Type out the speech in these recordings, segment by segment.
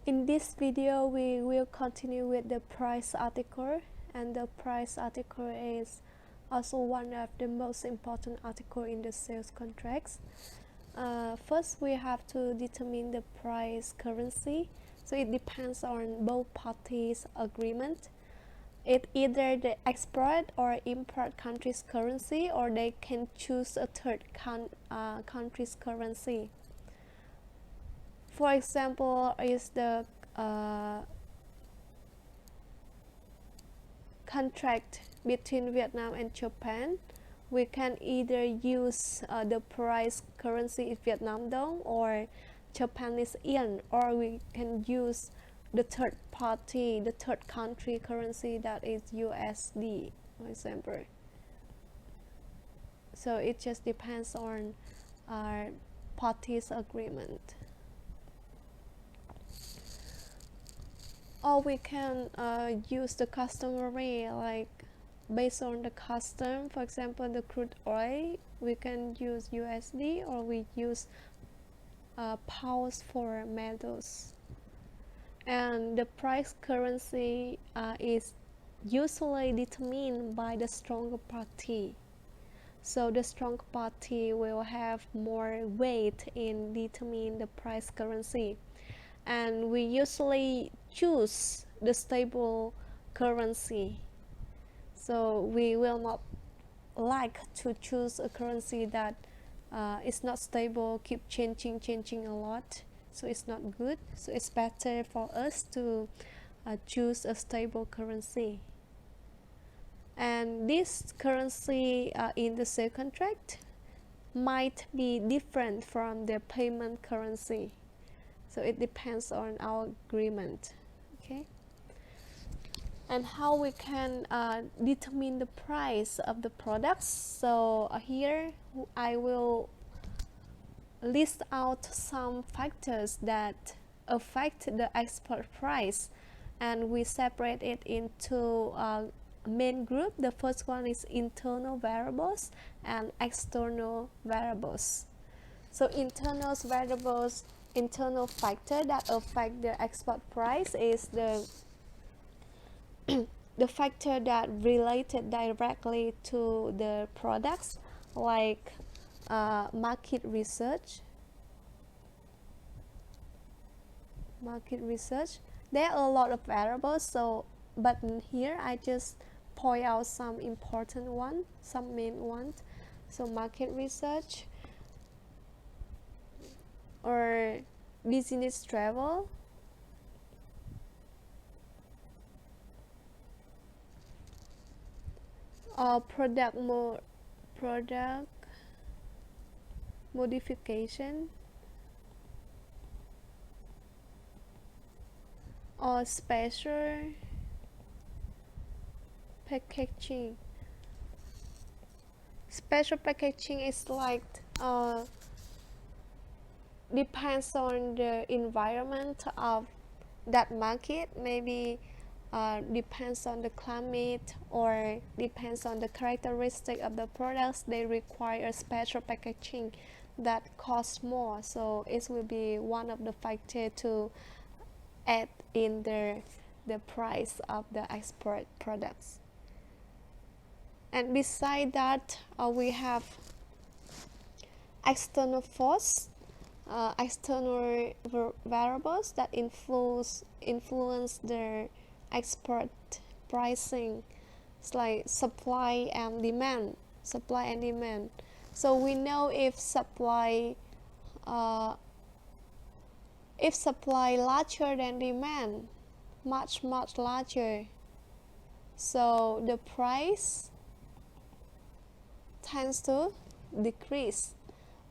In this video, we will continue with the price article, and the price article is also one of the most important article in the sales contracts. First, we have to determine the price currency. So it depends on both parties' agreement. It either the export or import country's currency, or they can choose a third country's currency. For example, is the contract between Vietnam and Japan. We can either use the price currency is Vietnam dong or Japanese yen, or we can use the third party, the third country currency, that is USD, for example. So it just depends on our parties' agreement. Or we can use the customary, like based on the custom. For example, the crude oil, we can use USD, or we use pounds for metals. And the price currency is usually determined by the stronger party. So the strong party will have more weight in determining the price currency. And we usually choose the stable currency. So we will not like to choose a currency that is not stable, keep changing a lot. So it's not good. So it's better for us to choose a stable currency. And this currency in the sale contract might be different from the payment currency. So it depends on our agreement. Okay. And how we can determine the price of the products. So here I will list out some factors that affect the export price, and we separate it into main group. The first one is internal variables and external variables. So internal variables, internal factor that affect the export price is the factor that related directly to the products, like market research. There are a lot of variables, so but here I just point out some important ones, some main ones. So market research, or business travel, or product modification, or special packaging. Special packaging is like depends on the environment of that market, maybe depends on the climate, or depends on the characteristic of the products. They require special packaging that costs more, so it will be one of the factors to add in the price of the export products. And beside that, we have external force, external variables that influence the export pricing. It's like supply and demand. So we know if supply larger than demand, much larger, so the price tends to decrease.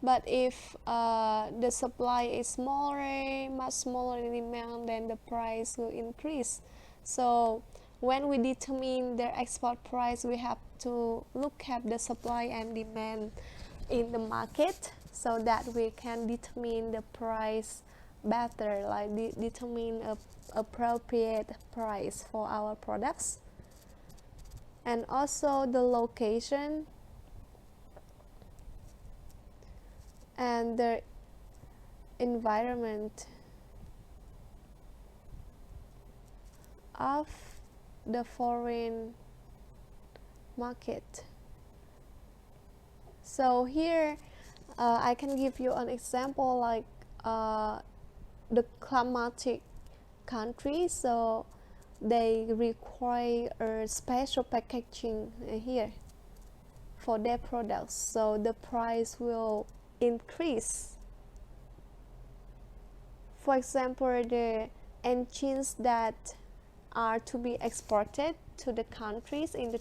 But if the supply is smaller, much smaller than demand, then the price will increase. So when we determine the export price, we have to look at the supply and demand in the market, so that we can determine the price better, like determine a appropriate price for our products. And also the location and the environment. of the foreign market. So here I can give you an example like the climatic country, so they require a special packaging here for their products, so the price will increase. For example, the engines that are to be exported to the countries in the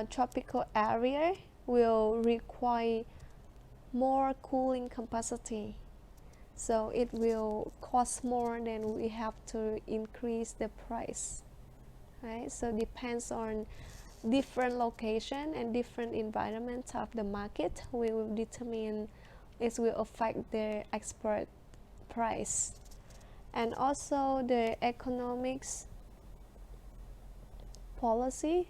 tropical area will require more cooling capacity, so it will cost more, then we have to increase the price, right? So depends on different location and different environments of the market, we will determine it will affect the export price. And also the economics policy,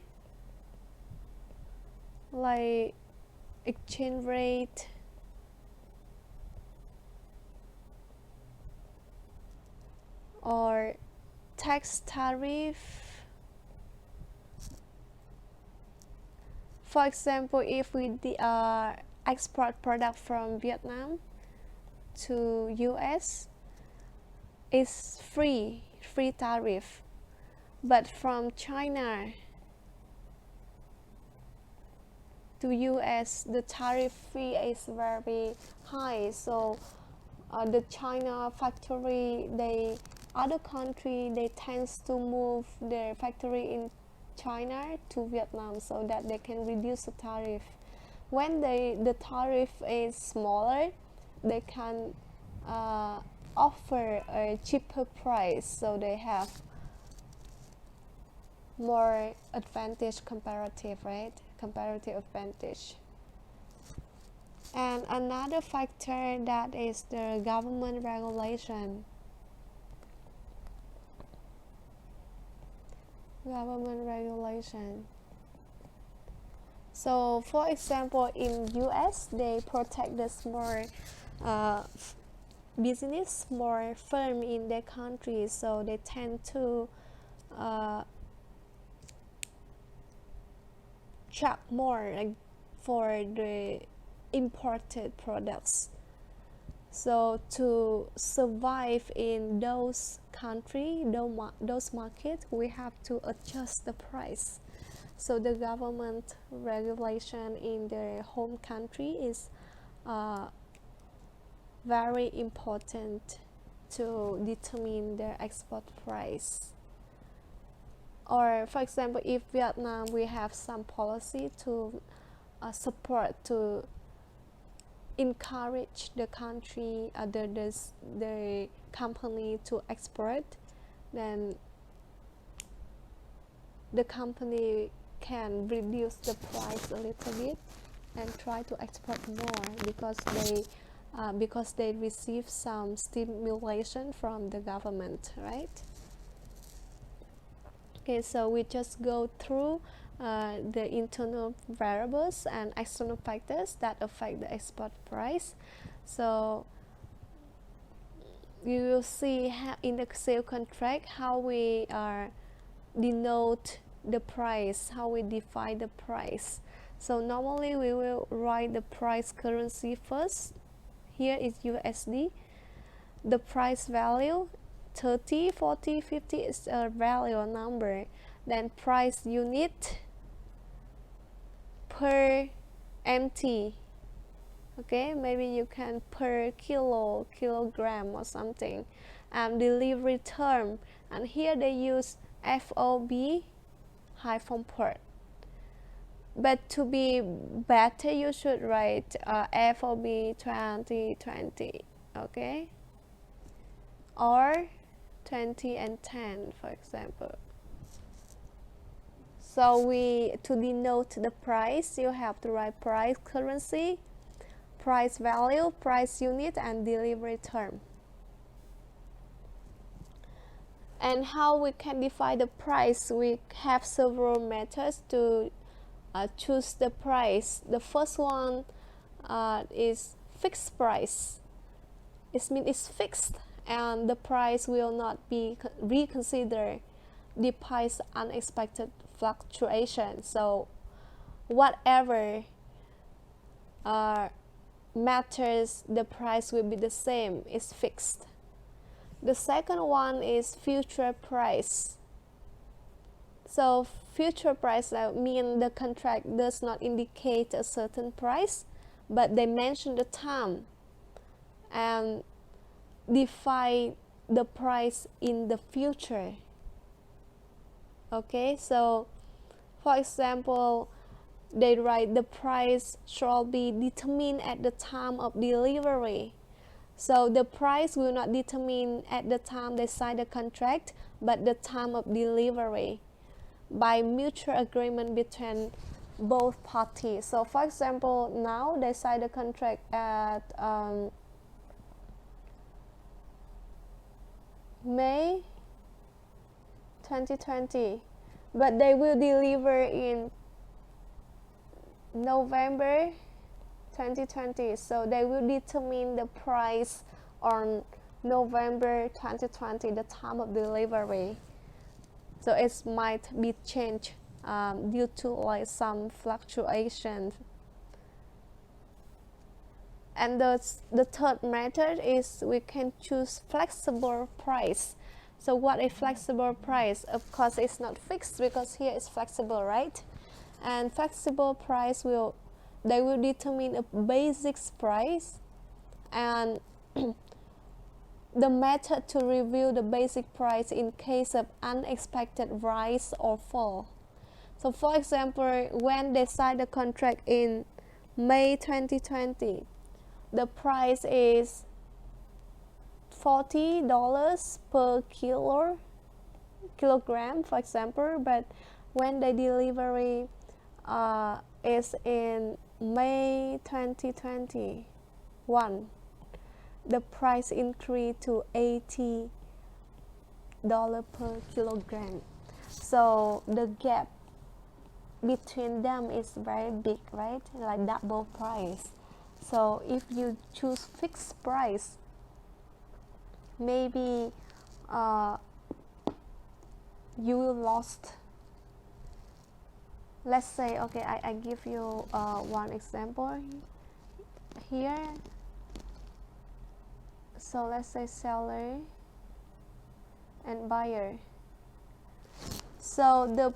like exchange rate, or tax tariff. For example, if we export product from Vietnam to US, it's free tariff, but from China to US the tariff fee is very high, so the China factory, other country, they tends to move their factory in China to Vietnam so that they can reduce the tariff. When the tariff is smaller, they can offer a cheaper price, so they have more advantage, comparative advantage. And another factor, that is the government regulation. So for example, in US, they protect the small business, more firm in their country, so they tend to charge more, like, for the imported products. So to survive in those country, those markets, we have to adjust the price. So the government regulation in their home country is very important to determine their export price. Or for example, if Vietnam, we have some policy to support, to encourage the country, the company to export, then the company can reduce the price a little bit and try to export more, because they receive some stimulation from the government, right? Okay, so we just go through the internal variables and external factors that affect the export price. So you will see how in the sale contract how we denote the price, how we define the price. So normally we will write the price currency first. Here is USD. The price value 30, 40, 50 is a value, a number. Then price unit per MT. Okay, maybe you can per kilogram or something. And delivery term, and here they use FOB hyphen per. But to be better, you should write FOB 2020, okay, or 20 and 10, for example. So to denote the price, you have to write price currency, price value, price unit, and delivery term. And how we can define the price? We have several methods to choose the price. The first one is fixed price. It means it's fixed and the price will not be reconsidered. despite unexpected fluctuation. So whatever matters, the price will be the same, it's fixed. The second one is future price. So future price mean the contract does not indicate a certain price, but they mention the time and define the price in the future. Okay, so for example, they write the price shall be determined at the time of delivery. So the price will not determine at the time they sign the contract, but the time of delivery by mutual agreement between both parties. So for example, now they sign the contract at May 2020, but they will deliver in November 2020. So they will determine the price on November 2020, the time of delivery. So it might be changed due to like some fluctuations. And the third method is we can choose flexible price. So what is flexible price? Of course, it's not fixed because here it's flexible, right? And flexible price will determine a basic price, and the method to review the basic price in case of unexpected rise or fall. So for example, when they sign the contract in May 2020, the price is $40 per kilogram, for example, but when the delivery is in May 2021, the price increased to $80 per kilogram. So the gap between them is very big, right? Like double price. So if you choose fixed price, maybe you will lost. Let's say, okay, I give you one example here. So let's say seller and buyer. So the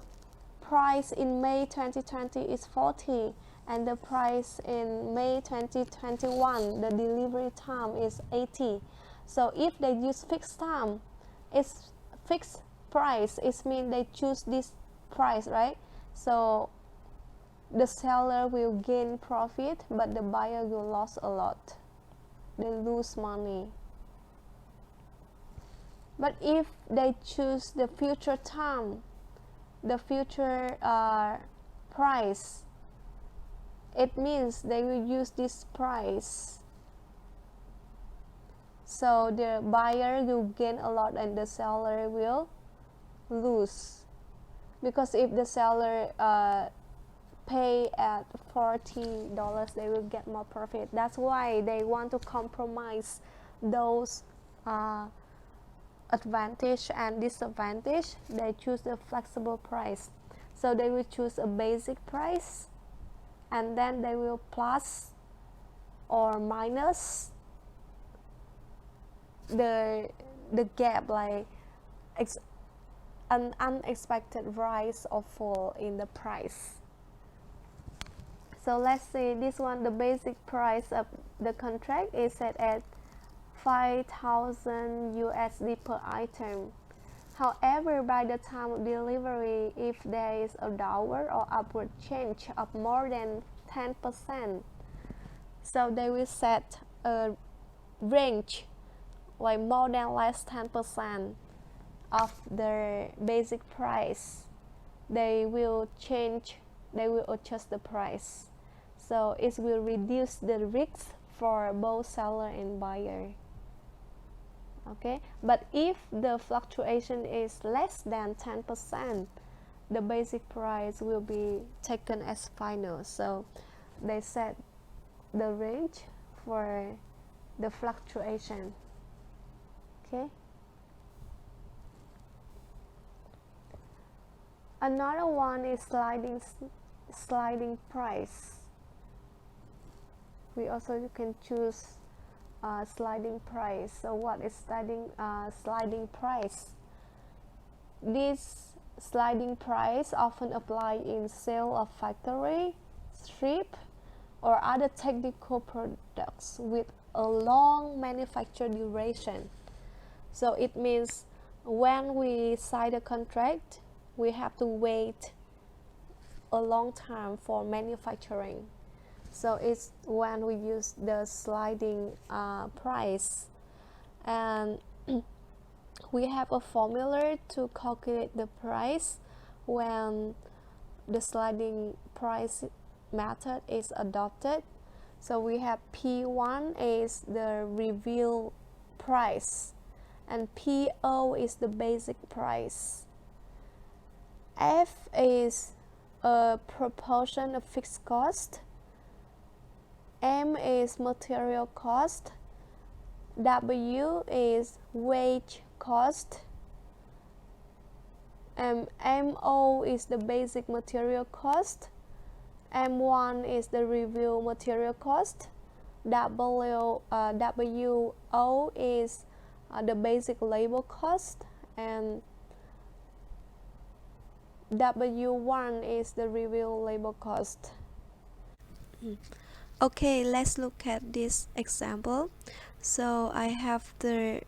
price in May 2020 is 40, and the price in May 2021, the delivery time is 80. So if they use fixed time, it's fixed price. It means they choose this price, right? So the seller will gain profit, but the buyer will lose a lot. They lose money. But if they choose the future time, the future price, it means they will use this price. So the buyer will gain a lot and the seller will lose. Because if the seller pay at $40, they will get more profit. That's why they want to compromise those advantage and disadvantage. They choose a flexible price. So they will choose a basic price, and then they will plus or minus the gap, like an unexpected rise or fall in the price. So let's say this one, the basic price of the contract is set at 5,000 USD per item. However, by the time of delivery, if there is a downward or upward change of more than 10%, so they will set a range like more than less 10% of the basic price. They will adjust the price. So it will reduce the risk for both seller and buyer. Okay, but if the fluctuation is less than 10%, the basic price will be taken as final. So they set the range for the fluctuation. Okay. Another one is sliding price. We also can choose sliding price. So what is sliding price? This sliding price often apply in sale of factory, strip, or other technical products with a long manufacture duration. So it means when we sign a contract, we have to wait a long time for manufacturing. So it's when we use the sliding price. And we have a formula to calculate the price when the sliding price method is adopted. So we have P1 is the review price and PO is the basic price. F is a proportion of fixed cost. M is material cost. W is wage cost. MO is the basic material cost. M1 is the review material cost. WO is the basic labor cost, and W1 is the review labor cost. Okay, let's look at this example. So I have the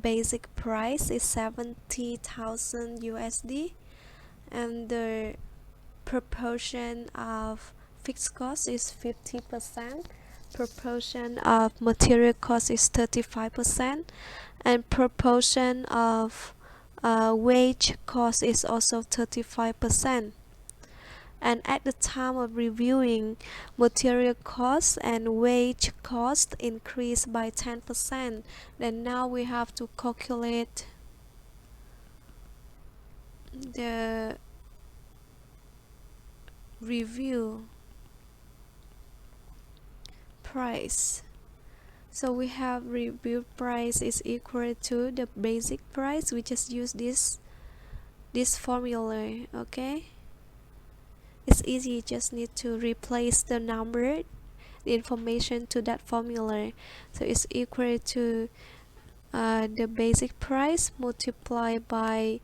basic price is 70,000 USD, and the proportion of fixed cost is 50%, proportion of material cost is 35%, and proportion of wage cost is also 35%. And at the time of reviewing, material costs and wage cost increased by 10%. Then now we have to calculate the review price. So we have review price is equal to the basic price. We just use this formula. Okay, it's easy, just need to replace the number, the information to that formula. So it's equal to the basic price multiplied by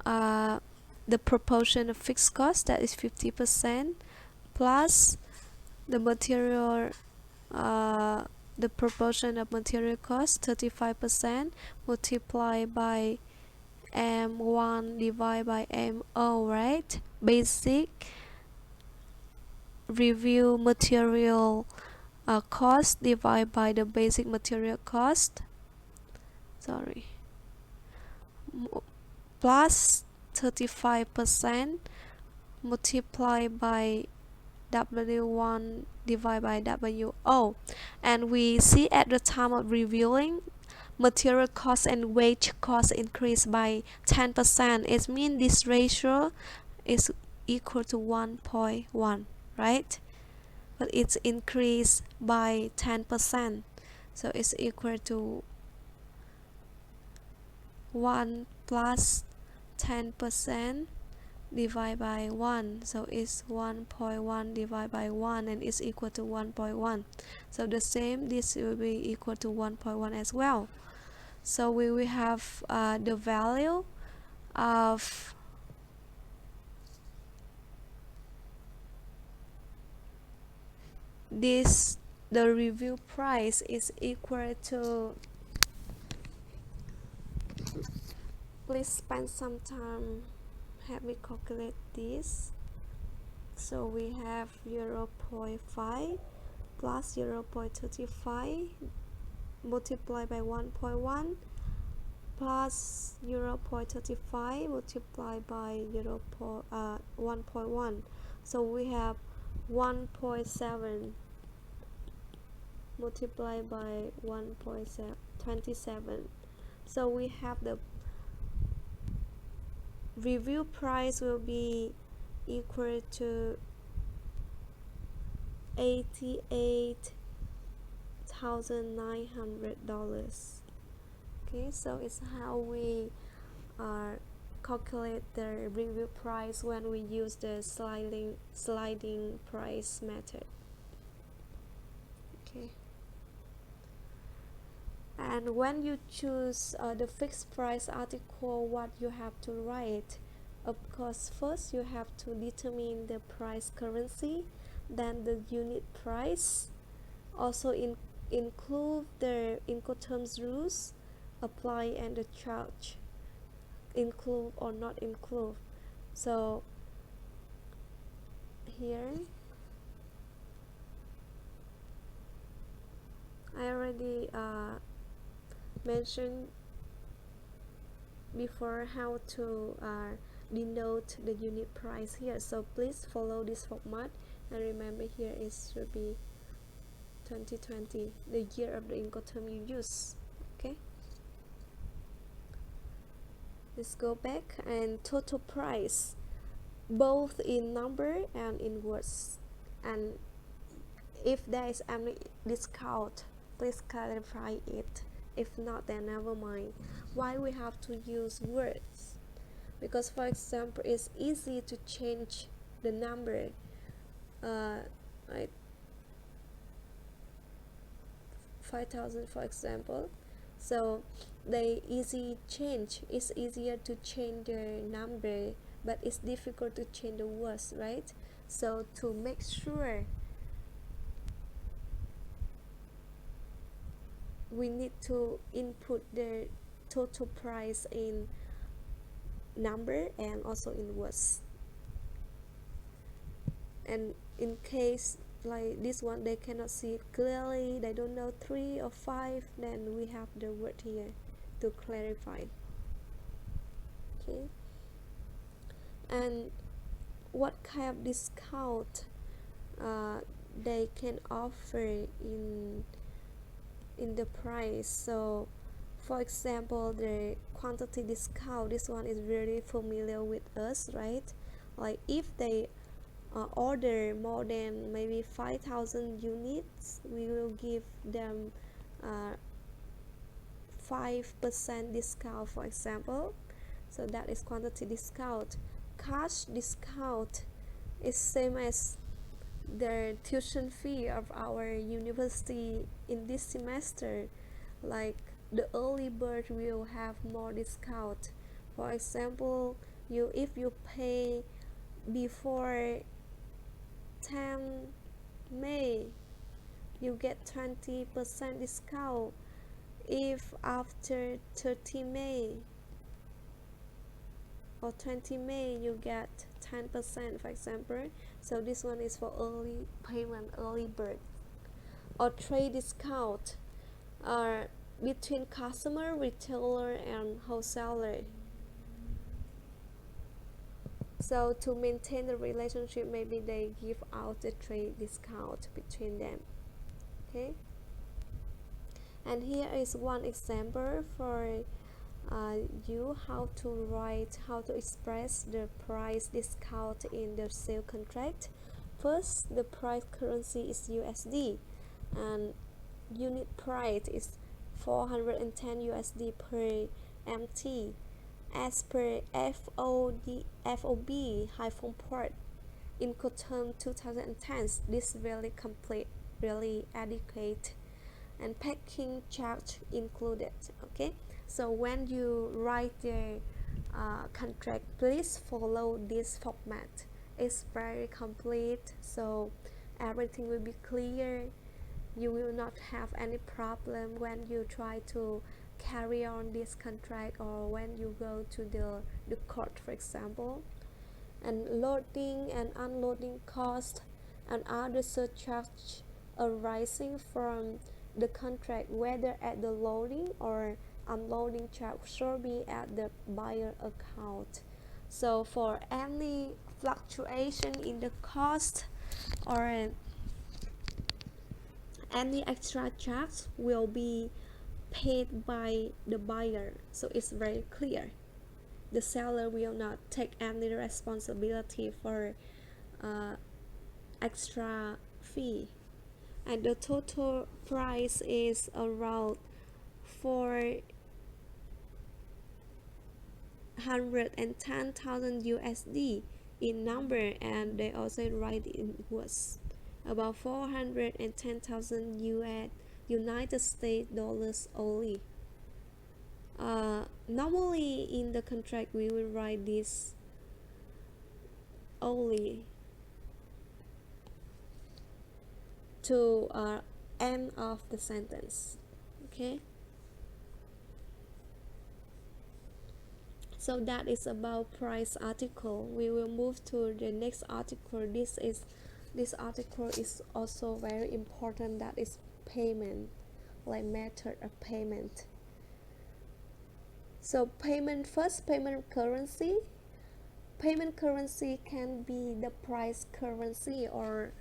the proportion of fixed cost, that is 50%, plus the material the proportion of material cost 35% multiplied by M1 divided by MO, right? Basic review material cost divided by the basic material cost, plus 35% multiplied by W1 divided by WO. And we see at the time of reviewing, material cost and wage cost increased by 10%. It means this ratio is equal to 1.1, right? But it's increased by 10%. So it's equal to 1 plus 10% divided by 1, so it's 1.1 divided by 1, and it's equal to 1.1. So the same, this will be equal to 1.1 as well. So we will have the value of this, the review price is equal to, please spend some time, help me calculate this. So we have 0.5 plus 0.35 multiplied by 1.1 plus 0.35 multiplied by 1.1. So we have 1.7 multiplied by 1.27. So we have the review price will be equal to $88,900. Okay, so it's how we are calculate the review price when we use the sliding price method. Okay. And when you choose the fixed price article, what you have to write, of course, first you have to determine the price currency, then the unit price, also include the Incoterms rules, apply, and the charge, include or not include. So here I already mentioned before how to denote the unit price here, so please follow this format, and remember here it should be 2020, the year of the Incoterm you use. Okay, let's go back, and total price both in number and in words, and if there is any discount, please clarify it. If not, then never mind. Why we have to use words? Because, for example, it's easy to change the number, like 5,000 for example. So they easy change. It's easier to change the number, but it's difficult to change the words, right? So to make sure, we need to input the total price in number and also in words. And in case like this one, they cannot see it clearly, they don't know 3 or 5, then we have the word here to clarify. Okay, and what kind of discount they can offer in the price. So for example, the quantity discount, this one is very familiar with us, right? Like if they order more than maybe 5,000 units, we will give them 5% discount, for example. So that is quantity discount. Cash discount is same as the tuition fee of our university in this semester. Like the early bird will have more discount. For example, if you pay before 10 May, you get 20% discount. If after 30 May or 20 May, you get 10%, for example. So this one is for early payment, early bird. Or trade discount are between customer, retailer, and wholesaler. So to maintain the relationship, maybe they give out a trade discount between them. Okay, and here is one example for you how to express the price discount in the sale contract. First, the price currency is USD, and unit price is 410 USD per MT as per FOB port Incoterm 2010. This really complete, really adequate, and packing charge included. Okay, so when you write the contract, please follow this format. It's very complete, so everything will be clear. You will not have any problem when you try to carry on this contract, or when you go to the court, for example. And loading and unloading cost and other surcharge arising from the contract, whether at the loading or unloading charge, should be at the buyer account. So for any fluctuation in the cost or any extra charge will be paid by the buyer. So it's very clear. The seller will not take any responsibility for extra fee. And the total price is around 410,000 USD in number, and they also write in words about 410,000 United States dollars only. Normally in the contract we will write this only to end of the sentence. Okay, so that is about price article. We will move to the next article. This article is also very important, that is payment, like method of payment. So payment first, payment currency. Payment currency can be the price currency or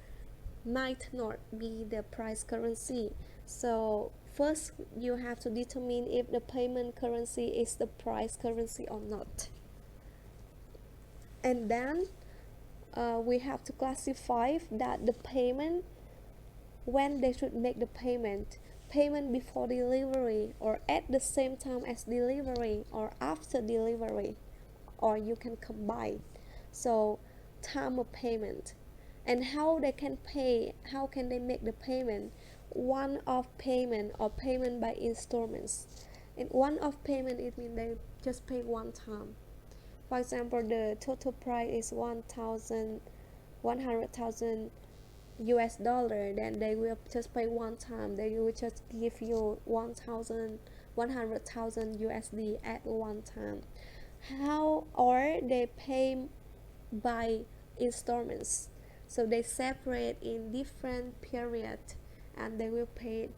might not be the price currency. So first you have to determine if the payment currency is the price currency or not. And then we have to classify that the payment, when they should make the payment before delivery, or at the same time as delivery, or after delivery, or you can combine. So time of payment, and how they can pay, how can they make the payment. One-off payment or payment by installments. In one-off payment, it means they just pay one time. For example, the total price is 100,000 US dollar, then they will just pay one time. They will just give you 100,000 USD at one time. How, or they pay by installments, so they separate in different period, and they will pay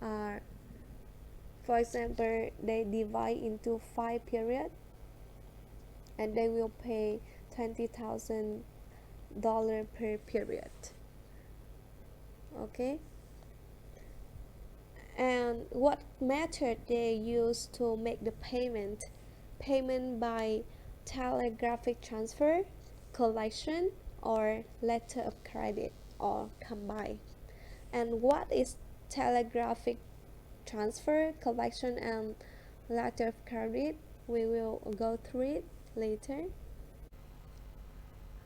for example, they divide into 5 periods, and they will pay $20,000 per period. Okay, and what method they use to make the payment by telegraphic transfer, collection, or letter of credit, or combine. And what is telegraphic transfer, collection, and letter of credit? We will go through it later.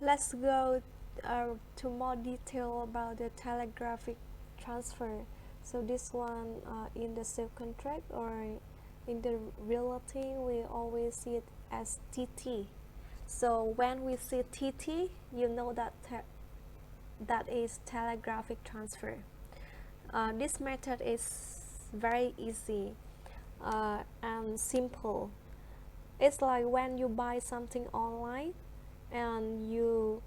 Let's go to more detail about the telegraphic transfer. So this one in the subcontract or in the realty, we always see it as TT. So when we see TT, you know that that is telegraphic transfer. This method is very easy and simple. It's like when you buy something online, and you,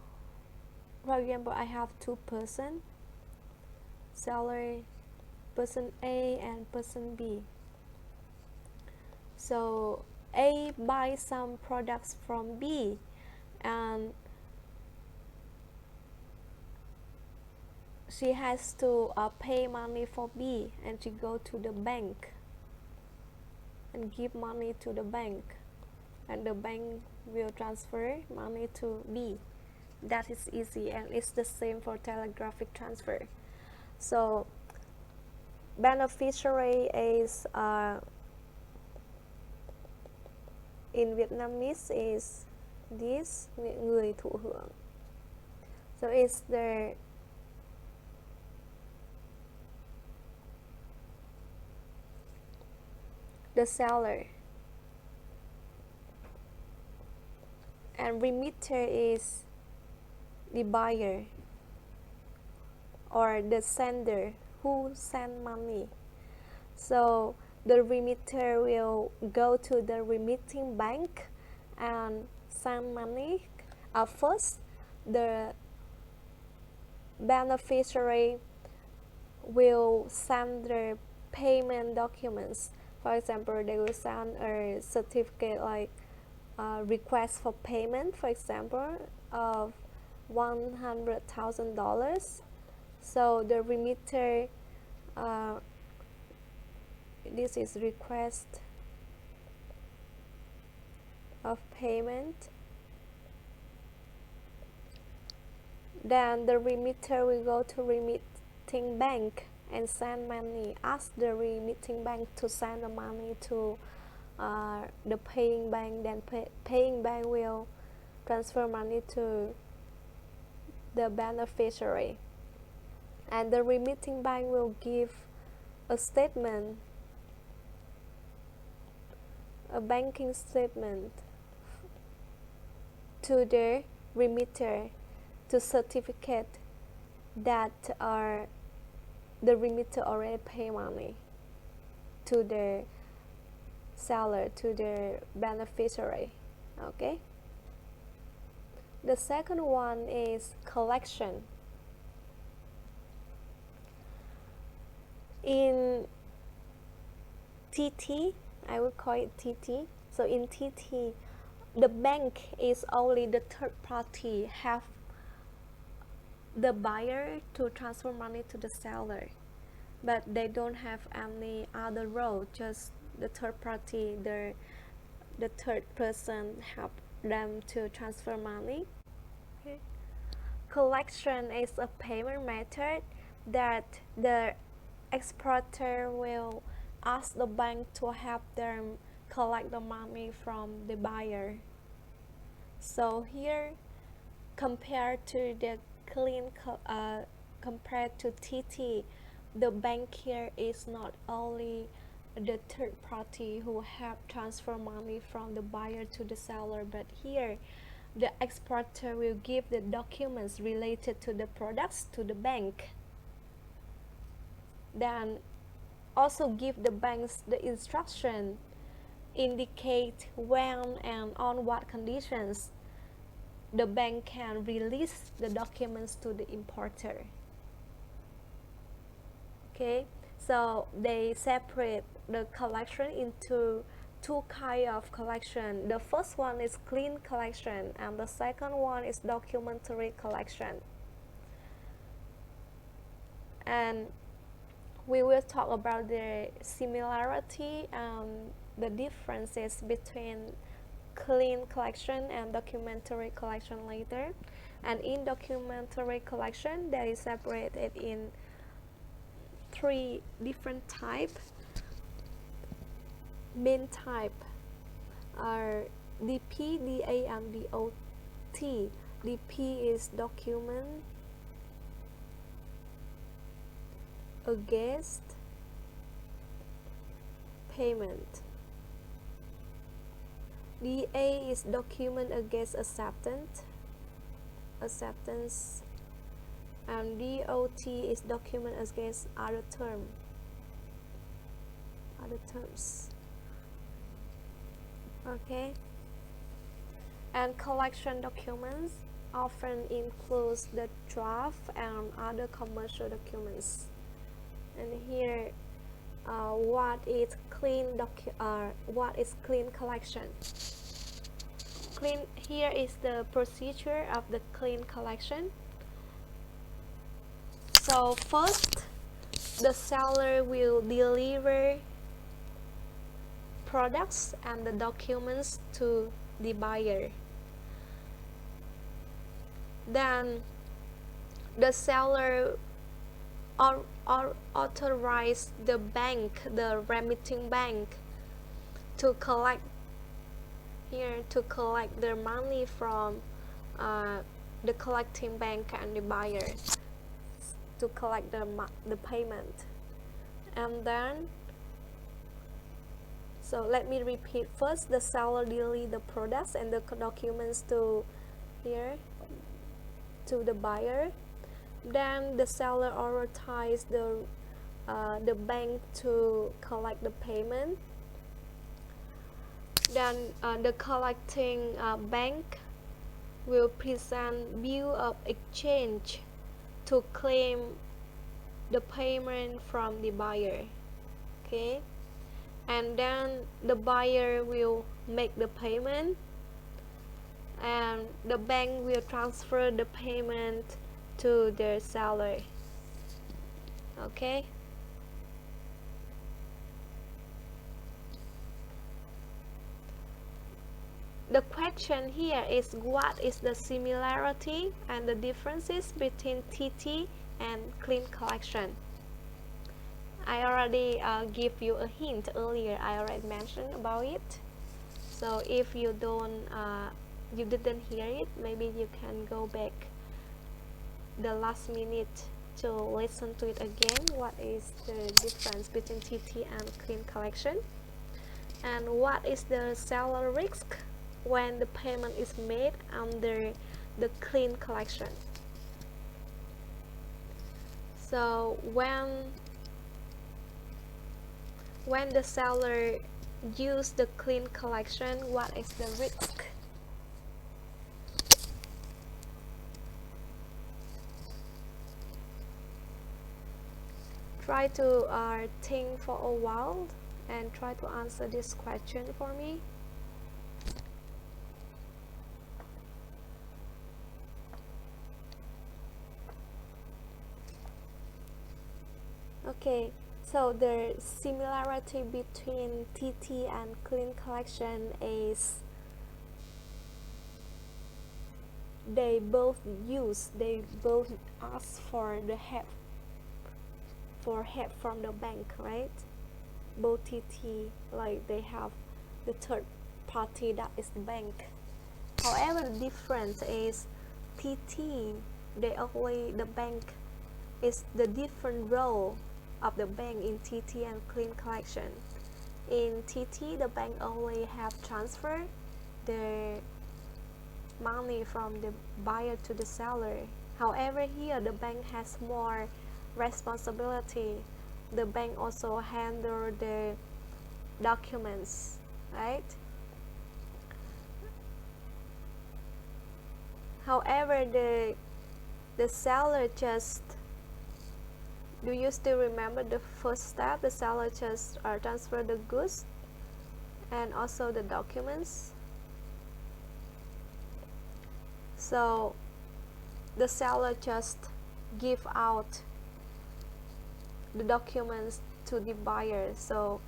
for example, I have two person, seller, person A and person B. So A buys some products from B, and she has to pay money for B, and she go to the bank and give money to the bank, and the bank will transfer money to B. That is easy, and it's the same for telegraphic transfer. So beneficiary is in Vietnamese is this, người thụ hưởng. So it's the seller, and remitter is the buyer or the sender who send money. So the remitter will go to the remitting bank and send money. First, the beneficiary will send the payment documents. For example, they will send a certificate like request for payment, for example, of $100,000. So the remitter, this is request of payment. Then the remitter will go to remitting bank and send money. Ask the remitting bank to send the money to the paying bank, then paying bank will transfer money to the beneficiary, and the remitting bank will give a statement, a banking statement to the remitter to certificate that the remitter already pay money to the seller, to the beneficiary. Okay. The second one is collection. In TT, I will call it TT. So in TT, the bank is only the third party, have the buyer to transfer money to the seller, but they don't have any other role, just the third party, the third person help them to transfer money. Okay. Collection is a payment method that the exporter will ask the bank to help them collect the money from the buyer. So here, compared to the compared to TT, the bank here is not only the third party who help transfer money from the buyer to the seller, but here the exporter will give the documents related to the products to the bank, then also give the banks the instruction, indicate when and on what conditions the bank can release the documents to the importer. Okay, so they separate the collection into two kinds of collection. The first one is clean collection, and the second one is documentary collection. And we will talk about the similarity and the differences between clean collection and documentary collection later. And in documentary collection, that is separated in three different types. Main type are DP, DA, and DOT. DP is document against payment. DA is document against acceptance, and DOT is document against other terms. Okay. And collection documents often includes the draft and other commercial documents. And here, what is clean collection? Here is the procedure of the clean collection. So first, the seller will deliver products and the documents to the buyer. Then the seller authorize the bank, the remitting bank, to collect their money from the collecting bank and the buyer, to collect the payment. And then, so let me repeat. First, the seller delivers the products and the documents to the buyer. Then the seller authorizes the bank to collect the payment. Then the collecting bank will present bill of exchange to claim the payment from the buyer. Okay, and then the buyer will make the payment, and the bank will transfer the payment to the seller. Okay. The question here is, what is the similarity and the differences between TT and clean collection? I already give you a hint earlier. I already mentioned about it. So if you you didn't hear it, maybe you can go back the last minute to listen to it again. What is the difference between TT and clean collection? And what is the seller risk when the payment is made under the clean collection? So when the seller use the clean collection, what is the risk? Try to think for a while and try to answer this question for me. Okay, so the similarity between TT and clean collection is they both ask for the help from the bank, right? Both TT, like they have the third party, that is the bank. However, the difference is TT, the bank is the different role of the bank in TT and clean collection. In TT, the bank only have transfer the money from the buyer to the seller. However, here the bank has more responsibility. The bank also handle the documents, right? However, the seller just, do you still remember the first step? The seller just transfer the goods and also the documents. So the seller just give out the documents to the buyer. So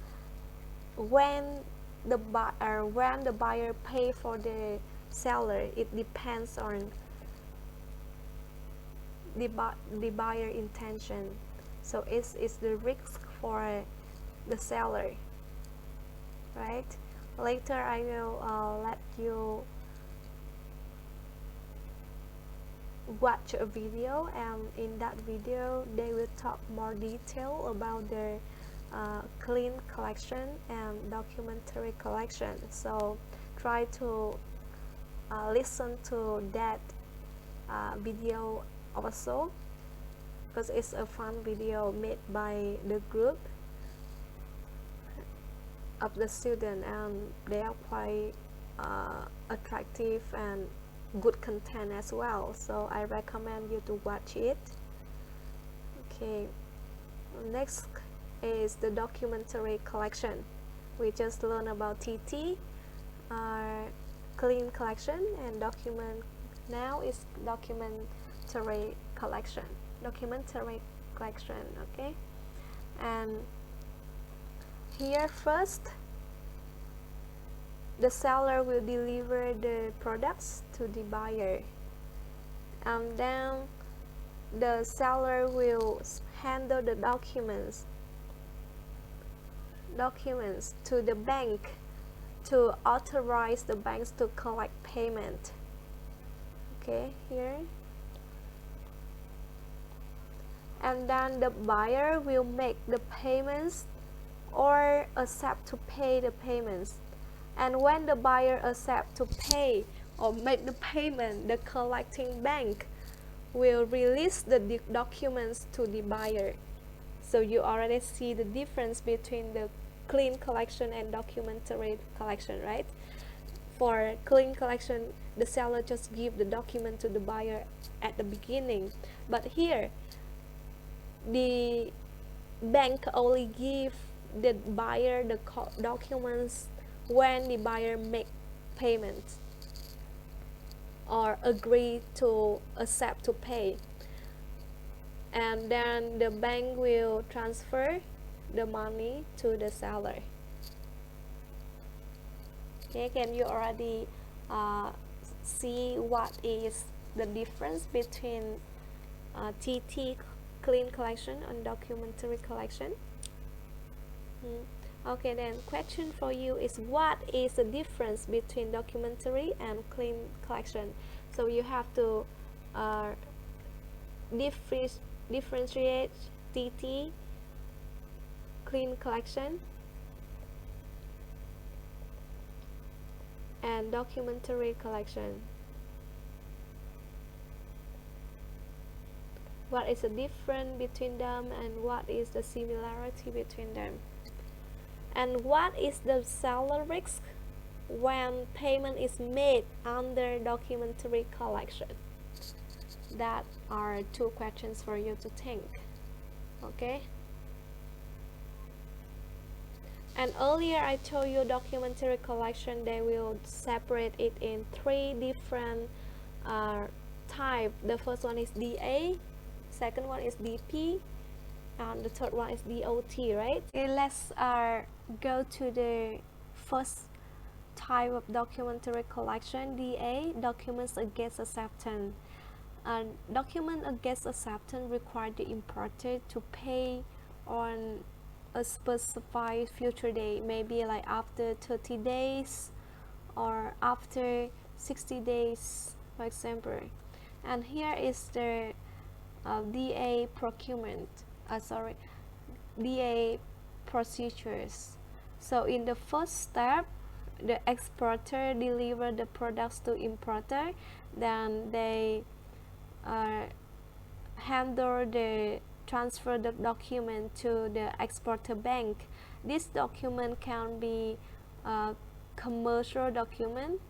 when the buyer pay for the seller, it depends on the buyer intention. So it's the risk for the seller, right? Later I will let you watch a video, and in that video they will talk more detail about the clean collection and documentary collection. So try to listen to that video also, because it's a fun video made by the group of the student, and they are quite attractive and good content as well. So I recommend you to watch it. Okay, next is the documentary collection. We just learned about TT, clean collection, and now is documentary collection. Okay, and here first the seller will deliver the products to the buyer, and then the seller will handle the documents to the bank to authorize the banks to collect payment. Okay, here. And then the buyer will make the payments or accept to pay the payments. And when the buyer accept to pay or make the payment, the collecting bank will release the documents to the buyer. So you already see the difference between the clean collection and documentary collection, right? For clean collection, the seller just give the document to the buyer at the beginning, but here the bank only give the buyer the documents when the buyer make payments or agree to accept to pay, and then the bank will transfer the money to the seller. Okay, can you already see what is the difference between TT clean collection and documentary collection? Okay, then question for you is, what is the difference between documentary and clean collection? So you have to uh, differentiate DT, clean collection, and documentary collection. What is the difference between them, and what is the similarity between them? And what is the seller risk when payment is made under documentary collection? That are two questions for you to think. Okay. And earlier I told you documentary collection, they will separate it in three different type. The first one is DA, second one is DP, and the third one is DOT, right? Okay, let's go to the first type of documentary collection, DA, documents against acceptance. Document against acceptance require the importer to pay on a specified future date, maybe like after 30 days or after 60 days, for example. And here is the DA procurement, DA procedures. So in the first step, the exporter deliver the products to importer, then they handle the transfer the document to the exporter bank. This document can be a commercial document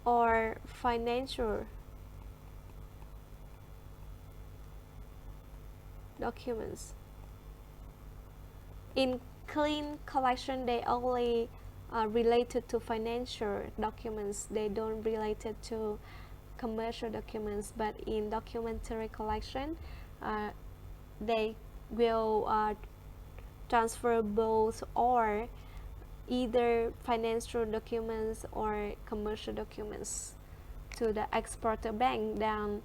or financial documents. In clean collection, they only related to financial documents. They don't related to commercial documents. But in documentary collection, they will transfer both, or either financial documents or commercial documents to the exporter bank. Then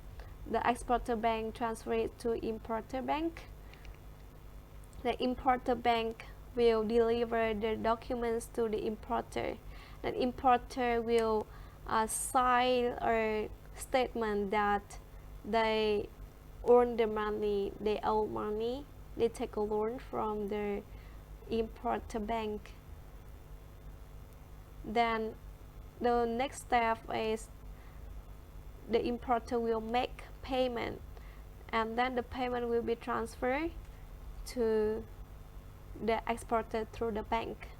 the exporter bank transfer it to importer bank. The importer bank will deliver the documents to the importer. The importer will sign a statement that they earn the money, they owe money, they take a loan from the importer bank. Then the next step is the importer will make payment, and then the payment will be transferred to the exporter through the bank.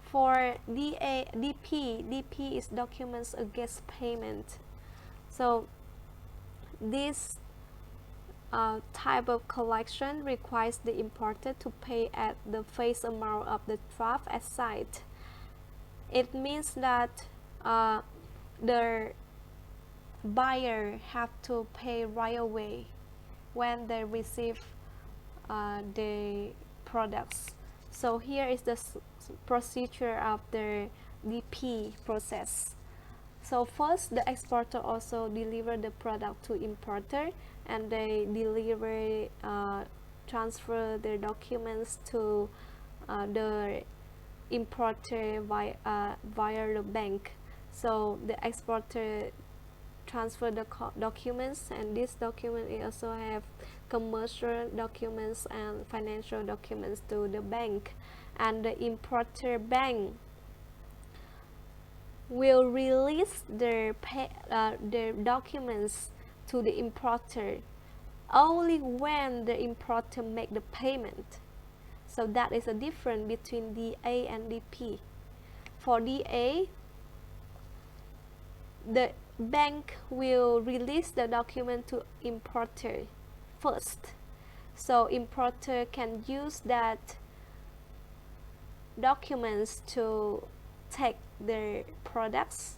For DP is documents against payment. So this type of collection requires the importer to pay at the face amount of the draft as signed. It means that the buyer have to pay right away when they receive the products. So here is the procedure of the DP process. So first, the exporter also deliver the product to importer, and they deliver transfer their documents to the importer via the bank. So the exporter transfer the documents, and this document also have commercial documents and financial documents to the bank, and the importer bank will release their documents to the importer only when the importer make the payment. So that is a difference between DA and DP. For DA, the bank will release the document to importer first. So importer can use that documents to take their products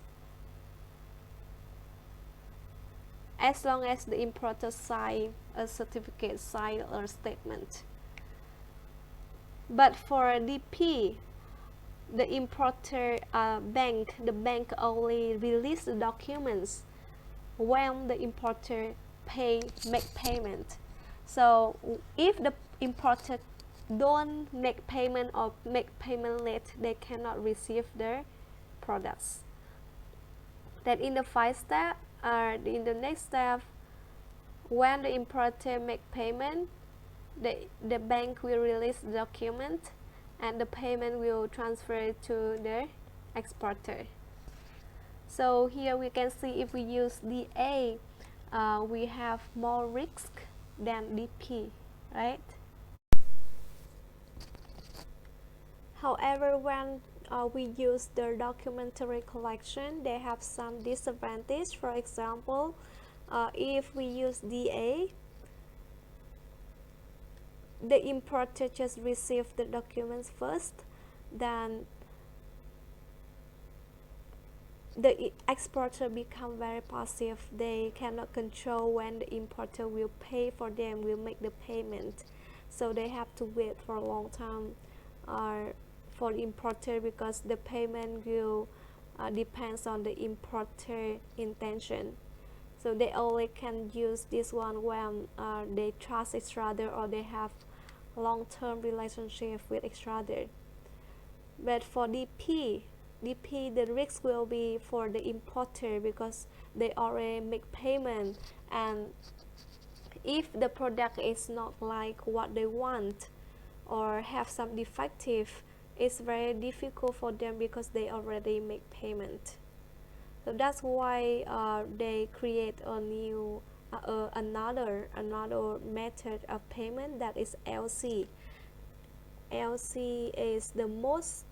as long as the importer sign a certificate, sign a statement. But for DP, the bank only release the documents when the importer make payment. So if the importer don't make payment or make payment late, they cannot receive their products. Then in the five step, in the next step, when the importer make payment, the bank will release the document and the payment will transfer to the exporter. So here we can see if we use DA, we have more risk than DP, right? However, when we use the documentary collection, they have some disadvantage. For example, if we use DA, the importer just receive the documents first, then the exporter become very passive. They cannot control when the importer will pay for them, will make the payment. So they have to wait for a long time for the importer, because the payment will depends on the importer intention. So they only can use this one when they trust each other or they have long-term relationship with each other. But for DP, the risk will be for the importer, because they already make payment, and if the product is not like what they want or have some defective, it's very difficult for them because they already make payment. So that's why they create a new another method of payment, that is LC. LC is the most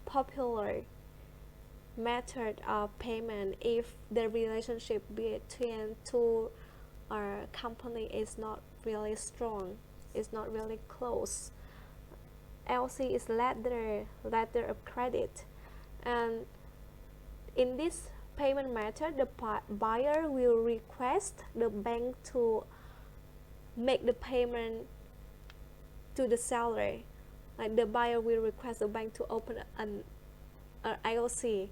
popular method of payment if the relationship between two company is not really strong, is not really close. LC is letter of credit, and in this payment method, the buyer will request the bank to make the payment to the seller. Like the buyer will request the bank to open an IOC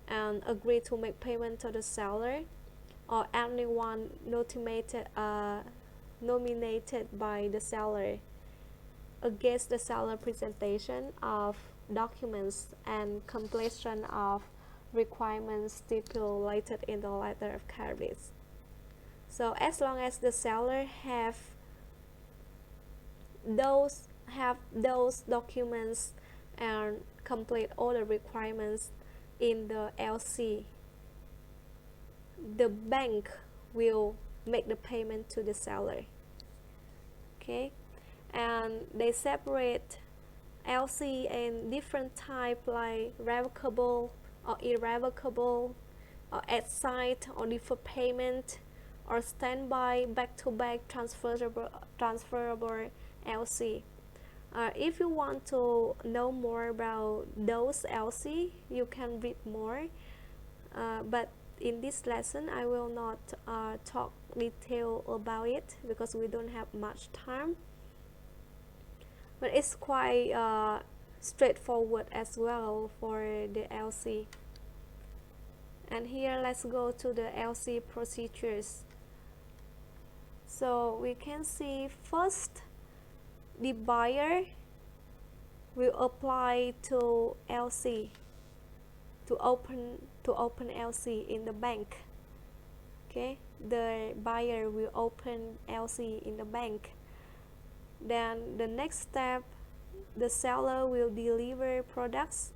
and agree to make payment to the seller or anyone nominated by the seller against the seller presentation of documents and completion of requirements stipulated in the letter of credit. So as long as the seller have those documents and complete all the requirements in the LC, the bank will make the payment to the seller. Okay, and they separate LC in different type, like revocable or irrevocable, or at sight or deferred payment, or standby, back-to-back transferable LC. If you want to know more about those LC, you can read more. But in this lesson, I will not talk detail about it because we don't have much time. But it's quite straightforward as well for the LC. And here let's go to the LC procedures. So we can see first, the buyer will apply to LC to open LC in the bank. Okay, the buyer will open LC in the bank. Then the next step, the seller will deliver products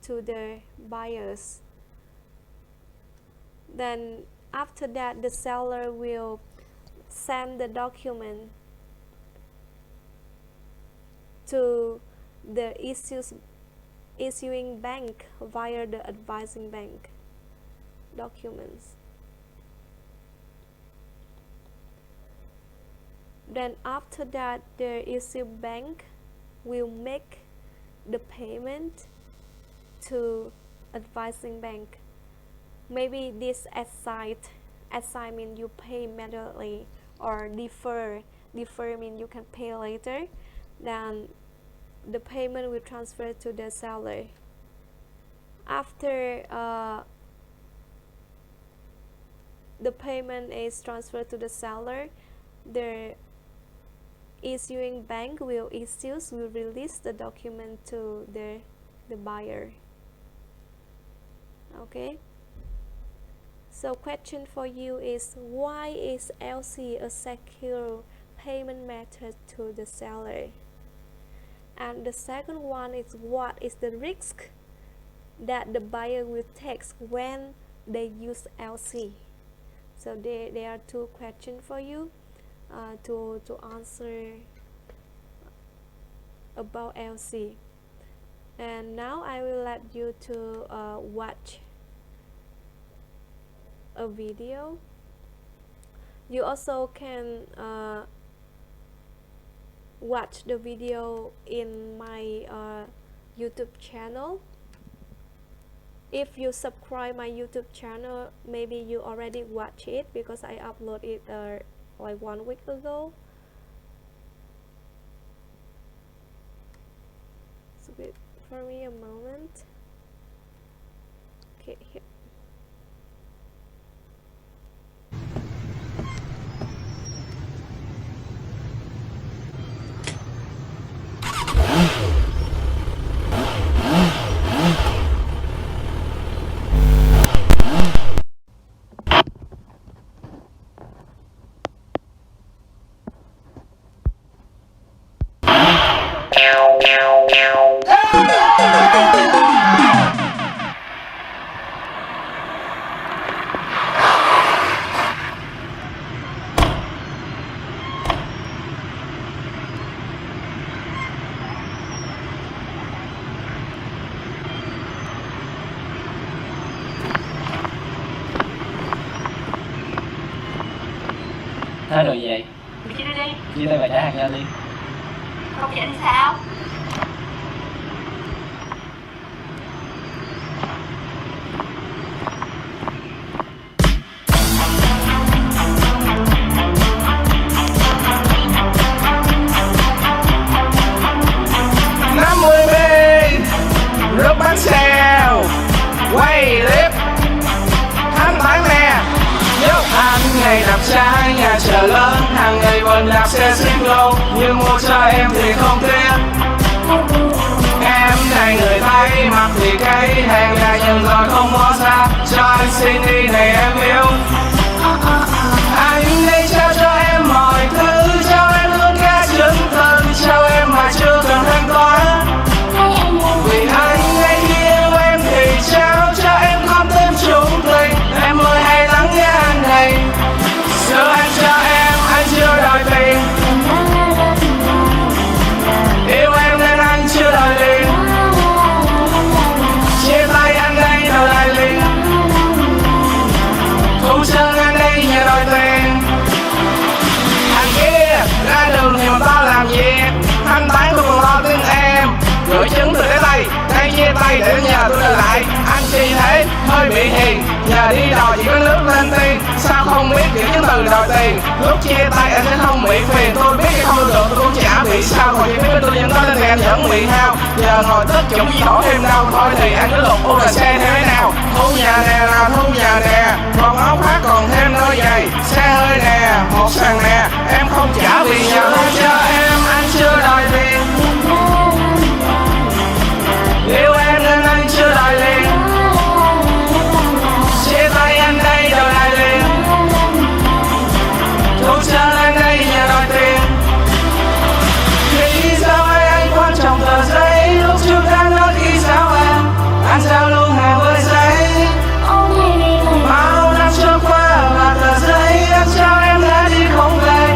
to the buyers. Then after that, the seller will send the document to the issuing bank via the advising bank documents. Then after that, the issue bank will make the payment to advising bank. Maybe this assign means you pay immediately, or defer means you can pay later. Then the payment will transfer to the seller. After the payment is transferred to the seller, the issuing bank will release the document to the buyer. Okay, so question for you is, why is LC a secure payment method to the seller? And the second one is, what is the risk that the buyer will take when they use LC? So there are two questions for you to answer about LC. And now I will let you to watch a video. You also can watch the video in my YouTube channel. If you subscribe my YouTube channel, maybe you already watch it because I upload it like 1 week ago. So wait for me a moment. Okay, here. Thái độ gì vậy? Chia đi đi. Chia tay và trả hàng nhanh đi. Không vậy thì sao? Rút bánh xèo quay clip thanh toán nè, giúp anh ngày đạp trái nhà chợ lớn, hàng ngày vẫn đạp xe xích lô, nhưng mua cho em thì không tiếc. Em này người Tây mặc thì cây, hàng nhà nhưng rồi không bỏ ra, cho anh xin đi này em yêu. Anh đây trao cho em mọi thứ, cho em luôn cả chứng từ, cho em mà chưa cần thanh toán. Vì anh khi yêu em thì trao cho em con tim chung tình, em ơi hãy lắng nghe anh này. Giờ anh cho em, anh chưa đòi tiền. Yêu em nên anh chưa đòi liền. Chia tay anh đây đâu lại liền. Thu chân anh đây nhờ đòi tiền. Thằng kia ra đường thì mà tao làm gì? Thanh toán tôi còn lo tin em. Gửi chứng từ tới tay, đây chia tay để nhờ tôi đòi lại. Anh chi thế, hơi bị hiền, nhờ đi đòi chỉ có nước lên tiền. Sao không biết những chứng từ đòi tiền? Lúc chia tay anh sẽ không bị phiền. Tôi biết không được tôi cũng chả bị sao. Còn chỉ biết tôi vẫn có lên thì anh vẫn bị hao. Giờ ngồi tức chuẩn bị đổ thêm đâu. Thôi thì anh cứ lục URC theo thế nào. Thu nhà nè là thu nhà nè, còn áo khoác còn thêm đôi giày. Xe hơi nè, một sàn nè, em không trả vì nhờ luôn cho em, anh chưa đòi tiền. Yêu em nên anh chưa đòi liền. Chia tay anh đây đòi lại liền. Thu chân anh đây nhờ đòi tiền. Vì sao anh quan trọng tờ giấy, lúc trước anh nói khi sao anh giao luôn hàng với giấy. Bao năm trôi qua và tờ giấy anh trao em đã đi không về.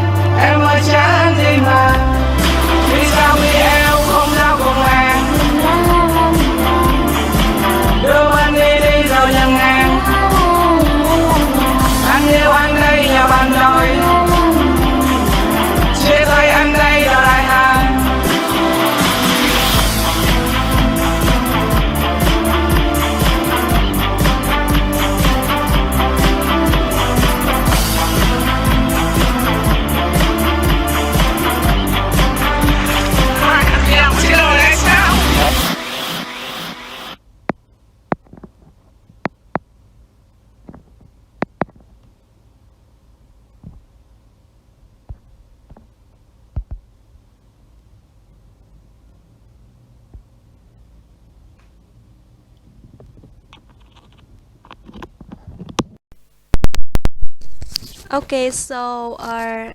Okay, so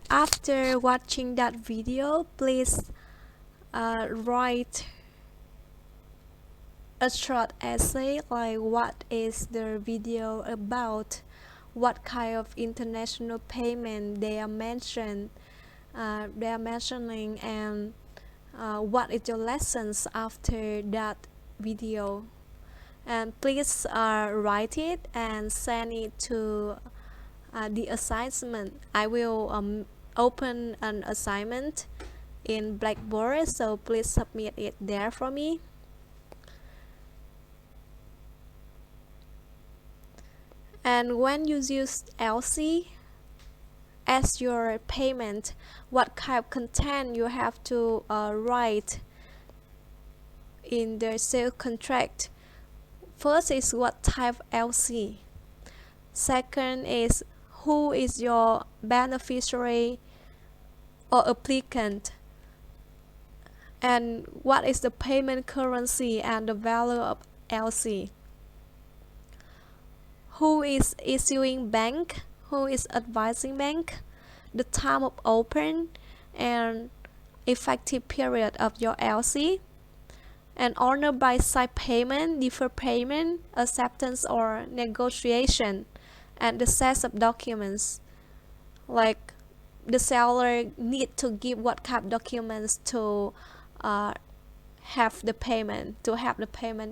after watching that video, please write a short essay like what is the video about, what kind of international payment they are mentioning, and what is your lessons after that video. And please write it and send it to the assignment. I will open an assignment in Blackboard, so please submit it there for me. And when you use LC as your payment, what kind of content you have to write in the sales contract? First is what type of LC. Second is who is your beneficiary or applicant, and what is the payment currency and the value of LC. Who is issuing bank, who is advising bank, the time of open and effective period of your LC, and owner by side payment, deferred payment, acceptance or negotiation, and the set of documents, like the seller need to give what kind of documents to have the payment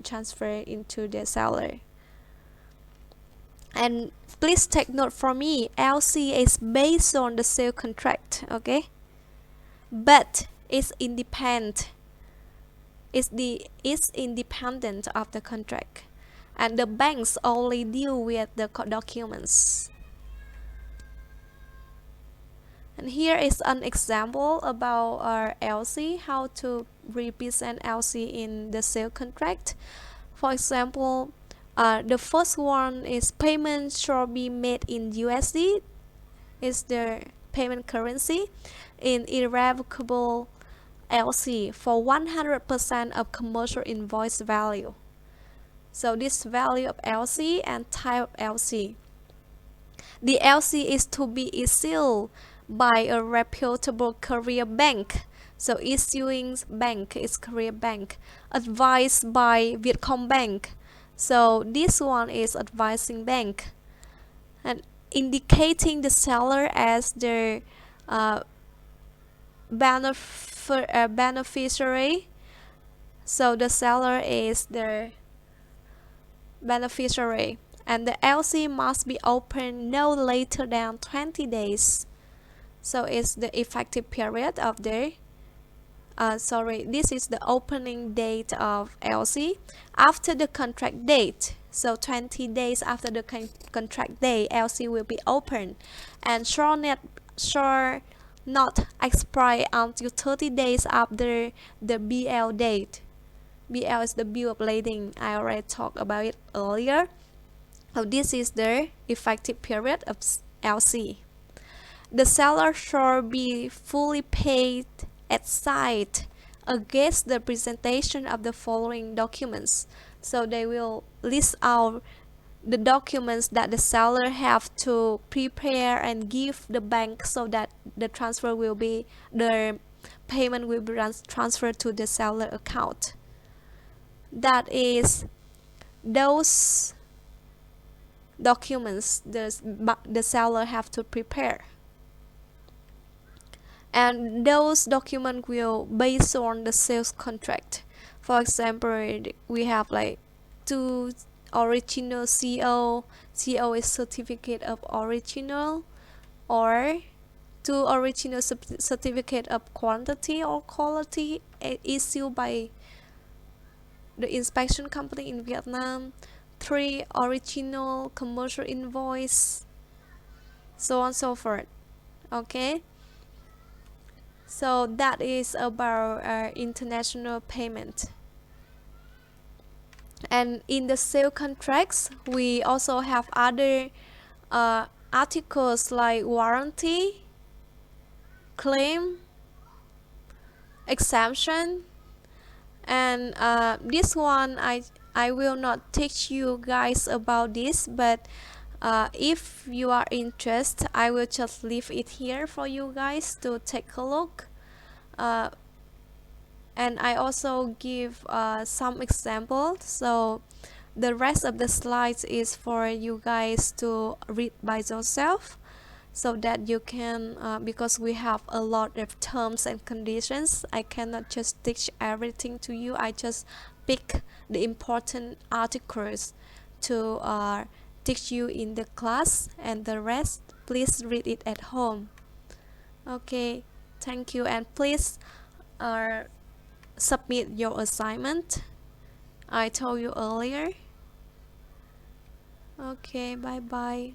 transferred into the seller. And please take note for me, LC is based on the sale contract, okay, but it's independent. It's independent of the contract, and the banks only deal with the documents. And here is an example about our LC, how to represent LC in the sale contract. For example, the first one is payment shall be made in USD, is the payment currency, in irrevocable LC for 100% of commercial invoice value. So this value of LC and type of LC. The LC is to be issued by a reputable career bank. So issuing bank is Career Bank, advised by Vietcombank. So this one is advising bank, and indicating the seller as the beneficiary. So the seller is the beneficiary, and the LC must be open no later than 20 days. So it's the effective period of the this is the opening date of LC after the contract date. So 20 days after the contract date, LC will be open, and shall not expire until 30 days after the BL date. BL is the bill of lading. I already talked about it earlier. So this is the effective period of LC. The seller shall be fully paid at site against the presentation of the following documents. So they will list out the documents that the seller have to prepare and give the bank, so that the payment will be transferred to the seller account. That is those documents the seller have to prepare, and those documents will based on the sales contract. For example, we have like 2 original CO is certificate of original, or 2 original certificate of quantity or quality issued by the inspection company in Vietnam, 3 original commercial invoice, so on and so forth. Okay, so that is about international payment. And in the sale contracts, we also have other articles like warranty, claim, exemption, and this one I will not teach you guys about this, but If you are interested, I will just leave it here for you guys to take a look. And I also give some examples, so the rest of the slides is for you guys to read by yourself, so that you can because we have a lot of terms and conditions, I cannot just teach everything to you. I just pick the important articles to teach you in the class, and the rest please read it at home. Okay, thank you, and please submit your assignment I told you earlier. Okay, bye bye.